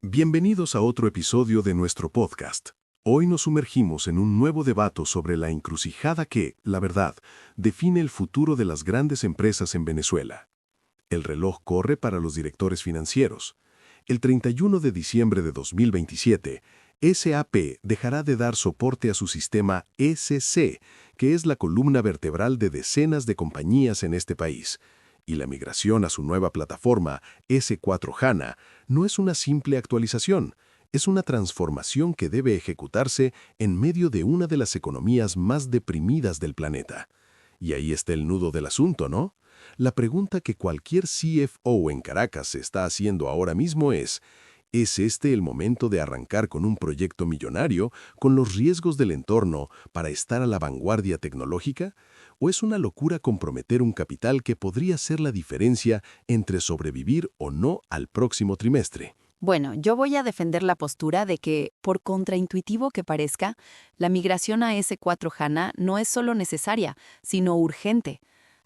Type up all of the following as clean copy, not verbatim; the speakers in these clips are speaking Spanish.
Bienvenidos a otro episodio de nuestro podcast. Hoy nos sumergimos en un nuevo debate sobre la encrucijada que, la verdad, define el futuro de las grandes empresas en Venezuela. El reloj corre para los directores financieros. El 31 de diciembre de 2027, SAP dejará de dar soporte a su sistema ECC, que es la columna vertebral de decenas de compañías en este país. Y la migración a su nueva plataforma, S4HANA, no es una simple actualización, es una transformación que debe ejecutarse en medio de una de las economías más deprimidas del planeta. Y ahí está el nudo del asunto, ¿no? La pregunta que cualquier CFO en Caracas se está haciendo ahora mismo ¿es este el momento de arrancar con un proyecto millonario, con los riesgos del entorno, para estar a la vanguardia tecnológica? ¿O es una locura comprometer un capital que podría ser la diferencia entre sobrevivir o no al próximo trimestre? Bueno, yo voy a defender la postura de que, por contraintuitivo que parezca, la migración a S4HANA no es solo necesaria, sino urgente.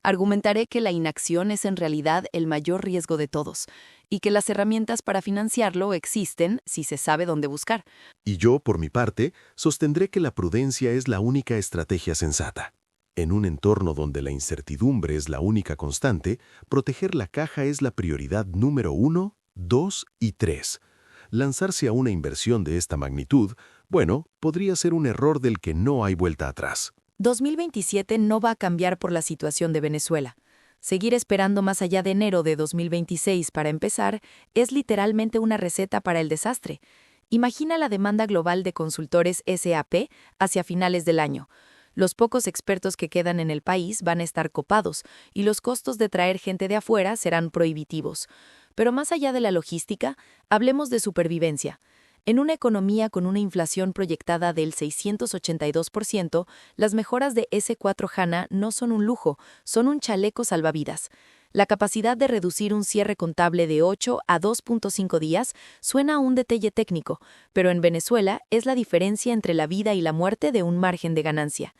Argumentaré que la inacción es en realidad el mayor riesgo de todos, y que las herramientas para financiarlo existen si se sabe dónde buscar. Y yo, por mi parte, sostendré que la prudencia es la única estrategia sensata. En un entorno donde la incertidumbre es la única constante, proteger la caja es la prioridad número 1, 2 y 3. Lanzarse a una inversión de esta magnitud, bueno, podría ser un error del que no hay vuelta atrás. 2027 no va a cambiar por la situación de Venezuela. Seguir esperando más allá de enero de 2026 para empezar es literalmente una receta para el desastre. Imagina la demanda global de consultores SAP hacia finales del año. Los pocos expertos que quedan en el país van a estar copados y los costos de traer gente de afuera serán prohibitivos. Pero más allá de la logística, hablemos de supervivencia. En una economía con una inflación proyectada del 682%, las mejoras de S4HANA no son un lujo, son un chaleco salvavidas. La capacidad de reducir un cierre contable de 8 a 2.5 días suena a un detalle técnico, pero en Venezuela es la diferencia entre la vida y la muerte de un margen de ganancia.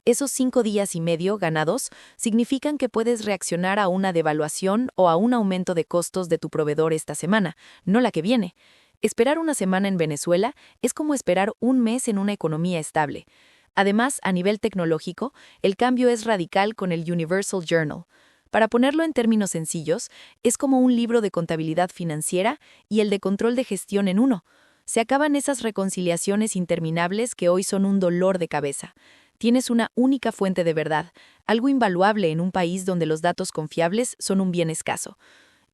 Esos 5 días y medio ganados significan que puedes reaccionar a una devaluación o a un aumento de costos de tu proveedor esta semana, no la que viene. Esperar una semana en Venezuela es como esperar un mes en una economía estable. Además, a nivel tecnológico, el cambio es radical con el Universal Journal. Para ponerlo en términos sencillos, es como un libro de contabilidad financiera y el de control de gestión en uno. Se acaban esas reconciliaciones interminables que hoy son un dolor de cabeza. Tienes una única fuente de verdad, algo invaluable en un país donde los datos confiables son un bien escaso.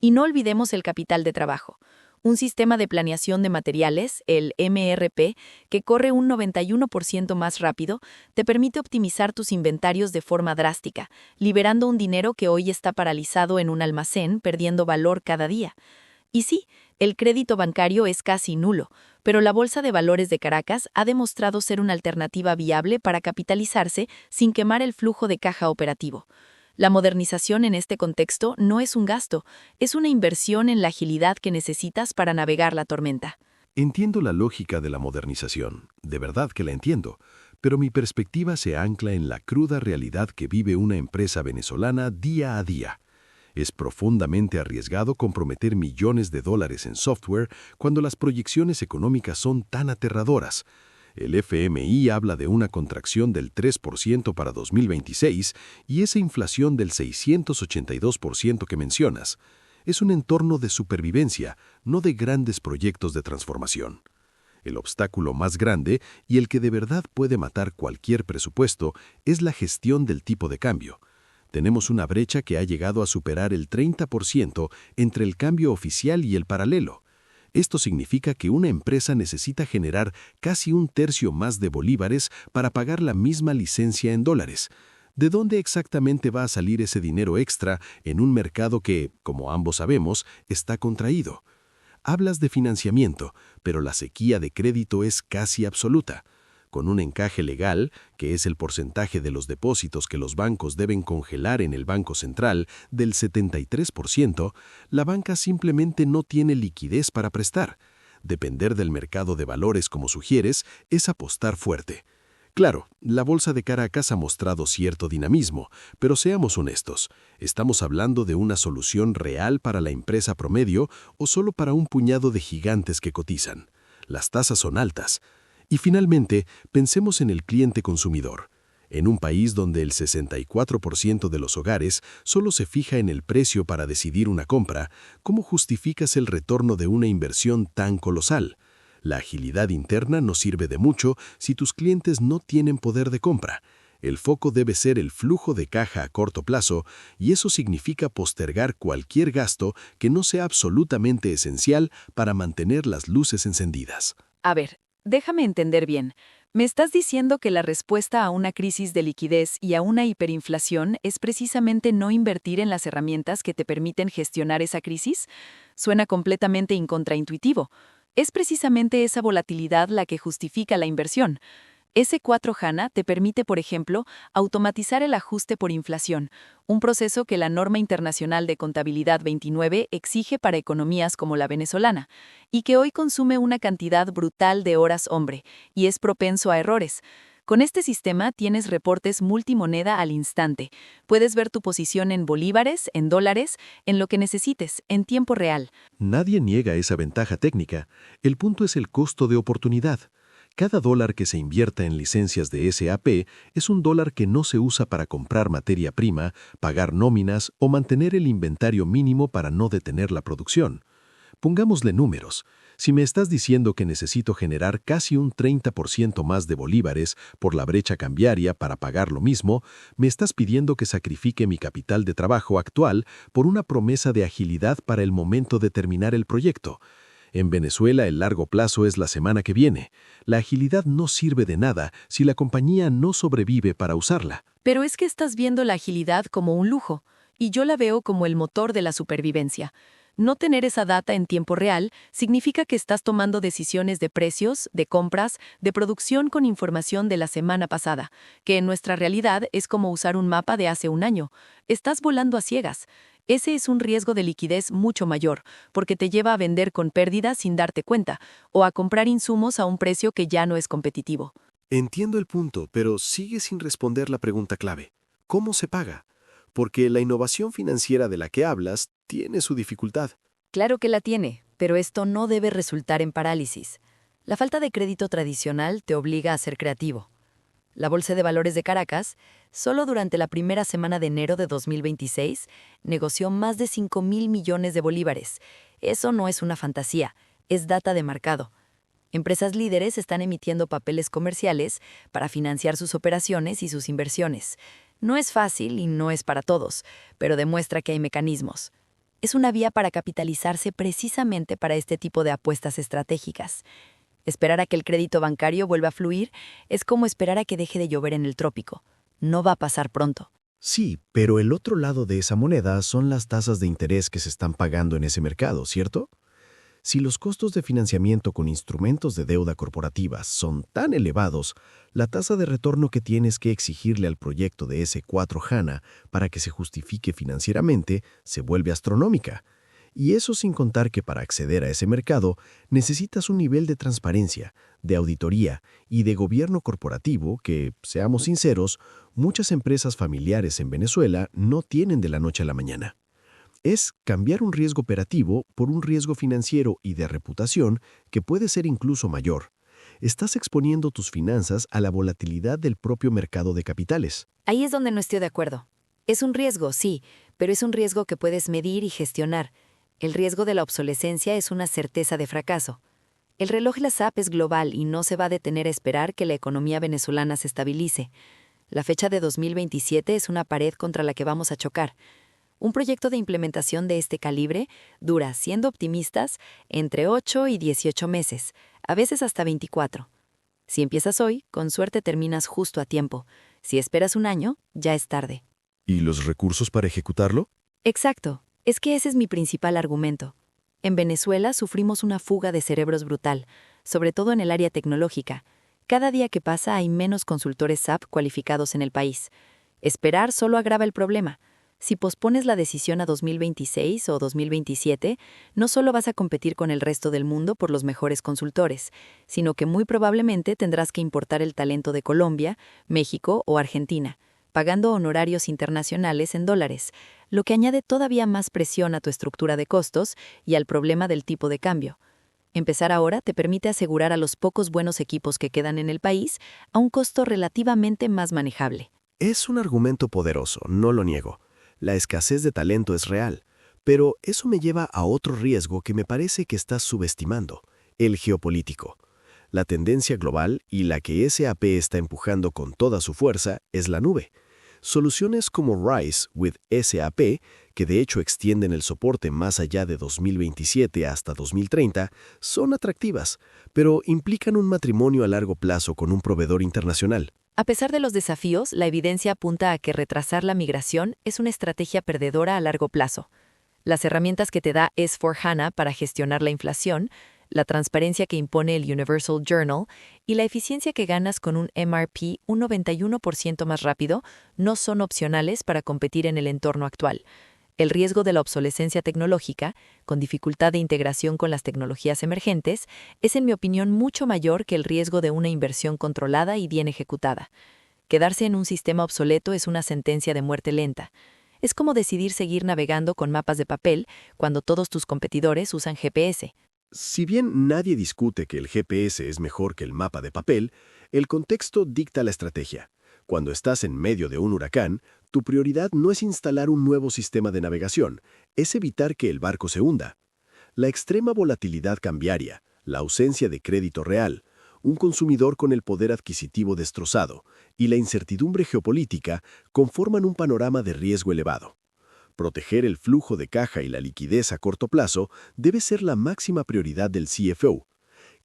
Y no olvidemos el capital de trabajo. Un sistema de planeación de materiales, el MRP, que corre un 91% más rápido, te permite optimizar tus inventarios de forma drástica, liberando un dinero que hoy está paralizado en un almacén, perdiendo valor cada día. Y sí, el crédito bancario es casi nulo, pero la Bolsa de Valores de Caracas ha demostrado ser una alternativa viable para capitalizarse sin quemar el flujo de caja operativo. La modernización en este contexto no es un gasto, es una inversión en la agilidad que necesitas para navegar la tormenta. Entiendo la lógica de la modernización, de verdad que la entiendo, pero mi perspectiva se ancla en la cruda realidad que vive una empresa venezolana día a día. Es profundamente arriesgado comprometer millones de dólares en software cuando las proyecciones económicas son tan aterradoras. El FMI habla de una contracción del 3% para 2026 y esa inflación del 682% que mencionas. Es un entorno de supervivencia, no de grandes proyectos de transformación. El obstáculo más grande y el que de verdad puede matar cualquier presupuesto es la gestión del tipo de cambio. Tenemos una brecha que ha llegado a superar el 30% entre el cambio oficial y el paralelo. Esto significa que una empresa necesita generar casi un tercio más de bolívares para pagar la misma licencia en dólares. ¿De dónde exactamente va a salir ese dinero extra en un mercado que, como ambos sabemos, está contraído? Hablas de financiamiento, pero la sequía de crédito es casi absoluta. Con un encaje legal, que es el porcentaje de los depósitos que los bancos deben congelar en el Banco Central, del 73%, la banca simplemente no tiene liquidez para prestar. Depender del mercado de valores como sugieres es apostar fuerte. Claro, la bolsa de Caracas ha mostrado cierto dinamismo, pero seamos honestos, ¿estamos hablando de una solución real para la empresa promedio o solo para un puñado de gigantes que cotizan? Las tasas son altas. Y finalmente, pensemos en el cliente consumidor. En un país donde el 64% de los hogares solo se fija en el precio para decidir una compra, ¿cómo justificas el retorno de una inversión tan colosal? La agilidad interna no sirve de mucho si tus clientes no tienen poder de compra. El foco debe ser el flujo de caja a corto plazo, y eso significa postergar cualquier gasto que no sea absolutamente esencial para mantener las luces encendidas. A ver, déjame entender bien. ¿Me estás diciendo que la respuesta a una crisis de liquidez y a una hiperinflación es precisamente no invertir en las herramientas que te permiten gestionar esa crisis? Suena completamente incontraintuitivo. Es precisamente esa volatilidad la que justifica la inversión. S4 HANA te permite, por ejemplo, automatizar el ajuste por inflación, un proceso que la norma internacional de contabilidad 29 exige para economías como la venezolana, y que hoy consume una cantidad brutal de horas hombre, y es propenso a errores. Con este sistema tienes reportes multimoneda al instante. Puedes ver tu posición en bolívares, en dólares, en lo que necesites, en tiempo real. Nadie niega esa ventaja técnica. El punto es el costo de oportunidad. Cada dólar que se invierta en licencias de SAP es un dólar que no se usa para comprar materia prima, pagar nóminas o mantener el inventario mínimo para no detener la producción. Pongámosle números. Si me estás diciendo que necesito generar casi un 30% más de bolívares por la brecha cambiaria para pagar lo mismo, me estás pidiendo que sacrifique mi capital de trabajo actual por una promesa de agilidad para el momento de terminar el proyecto. En Venezuela el largo plazo es la semana que viene. La agilidad no sirve de nada si la compañía no sobrevive para usarla. Pero es que estás viendo la agilidad como un lujo, y yo la veo como el motor de la supervivencia. No tener esa data en tiempo real significa que estás tomando decisiones de precios, de compras, de producción con información de la semana pasada, que en nuestra realidad es como usar un mapa de hace un año. Estás volando a ciegas. Ese es un riesgo de liquidez mucho mayor, porque te lleva a vender con pérdidas sin darte cuenta, o a comprar insumos a un precio que ya no es competitivo. Entiendo el punto, pero sigue sin responder la pregunta clave. ¿Cómo se paga? Porque la innovación financiera de la que hablas tiene su dificultad. Claro que la tiene, pero esto no debe resultar en parálisis. La falta de crédito tradicional te obliga a ser creativo. La Bolsa de Valores de Caracas, solo durante la primera semana de enero de 2026, negoció más de 5.000 millones de bolívares. Eso no es una fantasía, es data de mercado. Empresas líderes están emitiendo papeles comerciales para financiar sus operaciones y sus inversiones. No es fácil y no es para todos, pero demuestra que hay mecanismos. Es una vía para capitalizarse precisamente para este tipo de apuestas estratégicas. Esperar a que el crédito bancario vuelva a fluir es como esperar a que deje de llover en el trópico. No va a pasar pronto. Sí, pero el otro lado de esa moneda son las tasas de interés que se están pagando en ese mercado, ¿cierto? Si los costos de financiamiento con instrumentos de deuda corporativa son tan elevados, la tasa de retorno que tienes que exigirle al proyecto de S4 HANA para que se justifique financieramente se vuelve astronómica. Y eso sin contar que para acceder a ese mercado necesitas un nivel de transparencia, de auditoría y de gobierno corporativo que, seamos sinceros, muchas empresas familiares en Venezuela no tienen de la noche a la mañana. Es cambiar un riesgo operativo por un riesgo financiero y de reputación que puede ser incluso mayor. Estás exponiendo tus finanzas a la volatilidad del propio mercado de capitales. Ahí es donde no estoy de acuerdo. Es un riesgo, sí, pero es un riesgo que puedes medir y gestionar. El riesgo de la obsolescencia es una certeza de fracaso. El reloj La SAP es global y no se va a detener a esperar que la economía venezolana se estabilice. La fecha de 2027 es una pared contra la que vamos a chocar. Un proyecto de implementación de este calibre dura, siendo optimistas, entre 8 y 18 meses, a veces hasta 24. Si empiezas hoy, con suerte terminas justo a tiempo. Si esperas un año, ya es tarde. ¿Y los recursos para ejecutarlo? Exacto. Es que ese es mi principal argumento. En Venezuela sufrimos una fuga de cerebros brutal, sobre todo en el área tecnológica. Cada día que pasa hay menos consultores SAP cualificados en el país. Esperar solo agrava el problema. Si pospones la decisión a 2026 o 2027, no solo vas a competir con el resto del mundo por los mejores consultores, sino que muy probablemente tendrás que importar el talento de Colombia, México o Argentina, pagando honorarios internacionales en dólares, lo que añade todavía más presión a tu estructura de costos y al problema del tipo de cambio. Empezar ahora te permite asegurar a los pocos buenos equipos que quedan en el país a un costo relativamente más manejable. Es un argumento poderoso, no lo niego. La escasez de talento es real, pero eso me lleva a otro riesgo que me parece que estás subestimando, el geopolítico. La tendencia global y la que SAP está empujando con toda su fuerza es la nube. Soluciones como Rise with SAP, que de hecho extienden el soporte más allá de 2027 hasta 2030, son atractivas, pero implican un matrimonio a largo plazo con un proveedor internacional. A pesar de los desafíos, la evidencia apunta a que retrasar la migración es una estrategia perdedora a largo plazo. Las herramientas que te da S/4HANA para gestionar la inflación, la transparencia que impone el Universal Journal y la eficiencia que ganas con un MRP un 91% más rápido no son opcionales para competir en el entorno actual. El riesgo de la obsolescencia tecnológica, con dificultad de integración con las tecnologías emergentes, es en mi opinión mucho mayor que el riesgo de una inversión controlada y bien ejecutada. Quedarse en un sistema obsoleto es una sentencia de muerte lenta. Es como decidir seguir navegando con mapas de papel cuando todos tus competidores usan GPS. Si bien nadie discute que el GPS es mejor que el mapa de papel, el contexto dicta la estrategia. Cuando estás en medio de un huracán, tu prioridad no es instalar un nuevo sistema de navegación, es evitar que el barco se hunda. La extrema volatilidad cambiaria, la ausencia de crédito real, un consumidor con el poder adquisitivo destrozado y la incertidumbre geopolítica conforman un panorama de riesgo elevado. Proteger el flujo de caja y la liquidez a corto plazo debe ser la máxima prioridad del CFO.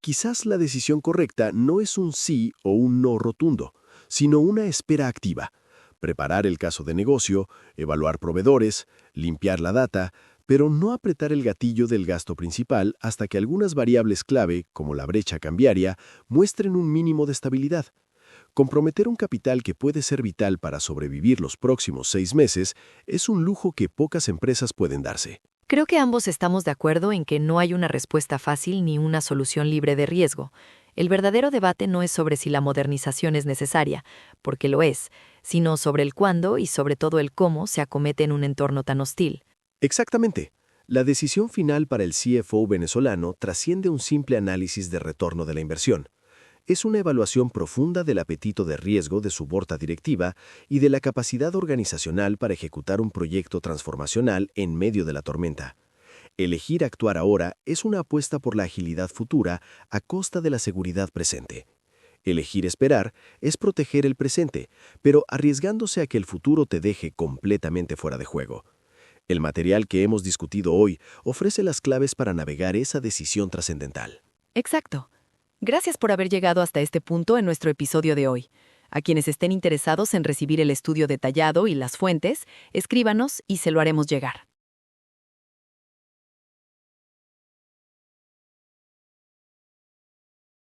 Quizás la decisión correcta no es un sí o un no rotundo, sino una espera activa. Preparar el caso de negocio, evaluar proveedores, limpiar la data, pero no apretar el gatillo del gasto principal hasta que algunas variables clave, como la brecha cambiaria, muestren un mínimo de estabilidad. Comprometer un capital que puede ser vital para sobrevivir los próximos 6 meses es un lujo que pocas empresas pueden darse. Creo que ambos estamos de acuerdo en que no hay una respuesta fácil ni una solución libre de riesgo. El verdadero debate no es sobre si la modernización es necesaria, porque lo es, sino sobre el cuándo y sobre todo el cómo se acomete en un entorno tan hostil. Exactamente. La decisión final para el CFO venezolano trasciende un simple análisis de retorno de la inversión. Es una evaluación profunda del apetito de riesgo de su board directiva y de la capacidad organizacional para ejecutar un proyecto transformacional en medio de la tormenta. Elegir actuar ahora es una apuesta por la agilidad futura a costa de la seguridad presente. Elegir esperar es proteger el presente, pero arriesgándose a que el futuro te deje completamente fuera de juego. El material que hemos discutido hoy ofrece las claves para navegar esa decisión trascendental. Exacto. Gracias por haber llegado hasta este punto en nuestro episodio de hoy. A quienes estén interesados en recibir el estudio detallado y las fuentes, escríbanos y se lo haremos llegar.